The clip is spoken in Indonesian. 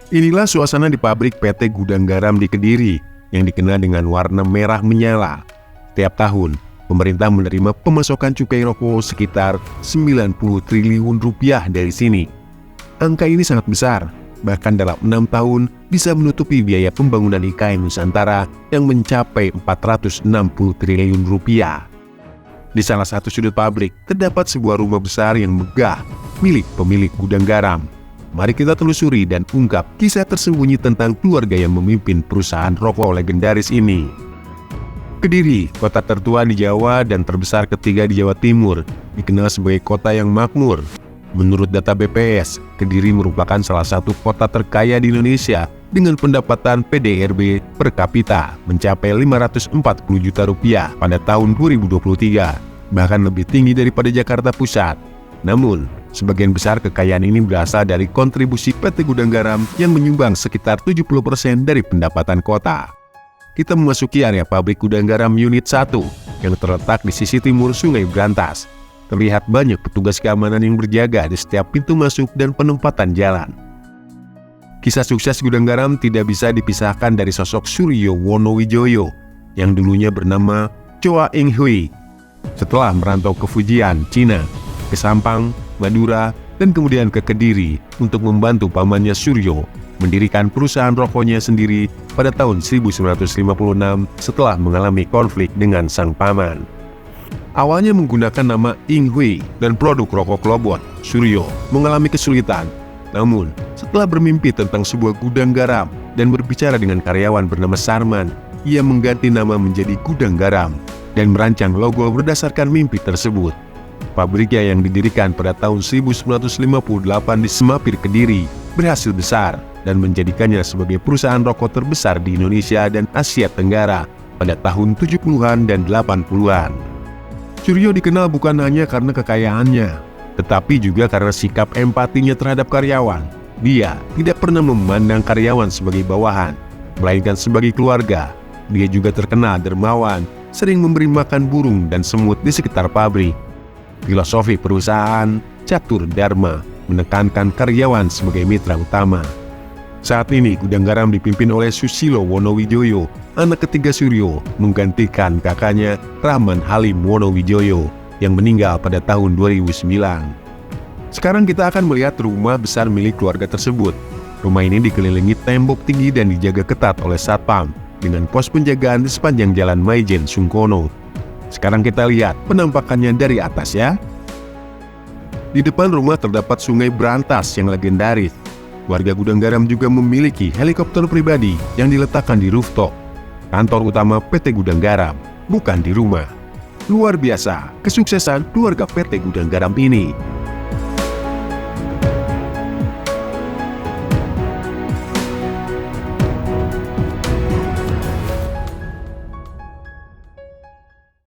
Inilah suasana di pabrik PT Gudang Garam di Kediri yang dikenal dengan warna merah menyala. Setiap tahun, pemerintah menerima pemasokan cukai rokok sekitar 90 triliun rupiah dari sini. Angka ini sangat besar, bahkan dalam 6 tahun bisa menutupi biaya pembangunan IKN Nusantara yang mencapai 460 triliun rupiah. Di salah satu sudut pabrik, terdapat sebuah rumah besar yang megah milik pemilik Gudang Garam. Mari kita telusuri dan ungkap kisah tersembunyi tentang keluarga yang memimpin perusahaan rokok legendaris ini. Kediri, kota tertua di Jawa dan terbesar ketiga di Jawa Timur, dikenal sebagai kota yang makmur. Menurut data BPS, Kediri merupakan salah satu kota terkaya di Indonesia dengan pendapatan PDRB per kapita mencapai 540 juta rupiah pada tahun 2023, bahkan lebih tinggi daripada Jakarta Pusat. Namun, sebagian besar kekayaan ini berasal dari kontribusi PT Gudang Garam yang menyumbang sekitar 70% dari pendapatan kota. Kita memasuki area pabrik Gudang Garam Unit 1 yang terletak di sisi timur Sungai Brantas. Terlihat banyak petugas keamanan yang berjaga di setiap pintu masuk dan penempatan jalan. Kisah sukses Gudang Garam tidak bisa dipisahkan dari sosok Suryo Wonowijoyo yang dulunya bernama Choa Ing Hui. Setelah merantau ke Fujian, Cina, ke Sampang, Madura, dan kemudian ke Kediri untuk membantu pamannya Suryo mendirikan perusahaan rokoknya sendiri pada tahun 1956 setelah mengalami konflik dengan sang paman. Awalnya menggunakan nama Ing Hui dan produk rokok Klobot, Suryo mengalami kesulitan. Namun, setelah bermimpi tentang sebuah gudang garam dan berbicara dengan karyawan bernama Sarman, ia mengganti nama menjadi Gudang Garam dan merancang logo berdasarkan mimpi tersebut. Pabriknya yang didirikan pada tahun 1958 di Semapir, Kediri, berhasil besar dan menjadikannya sebagai perusahaan rokok terbesar di Indonesia dan Asia Tenggara pada tahun 70-an dan 80-an. Suryo dikenal bukan hanya karena kekayaannya, tetapi juga karena sikap empatinya terhadap karyawan. Dia tidak pernah memandang karyawan sebagai bawahan, melainkan sebagai keluarga. Dia juga terkenal dermawan, sering memberi makan burung dan semut di sekitar pabrik. Filosofi perusahaan Catur Dharma menekankan karyawan sebagai mitra utama. Saat ini Gudang Garam dipimpin oleh Susilo Wonowijoyo, anak ketiga Suryo, menggantikan kakaknya Rahman Halim Wonowijoyo yang meninggal pada tahun 2009. Sekarang kita akan melihat rumah besar milik keluarga tersebut. Rumah ini dikelilingi tembok tinggi dan dijaga ketat oleh satpam dengan pos penjagaan di sepanjang jalan Maijen Sungkono. Sekarang kita lihat penampakannya dari atas ya. Di depan rumah terdapat Sungai Brantas yang legendaris. Warga Gudang Garam juga memiliki helikopter pribadi yang diletakkan di rooftop. Kantor utama PT Gudang Garam, bukan di rumah. Luar biasa kesuksesan keluarga PT Gudang Garam ini.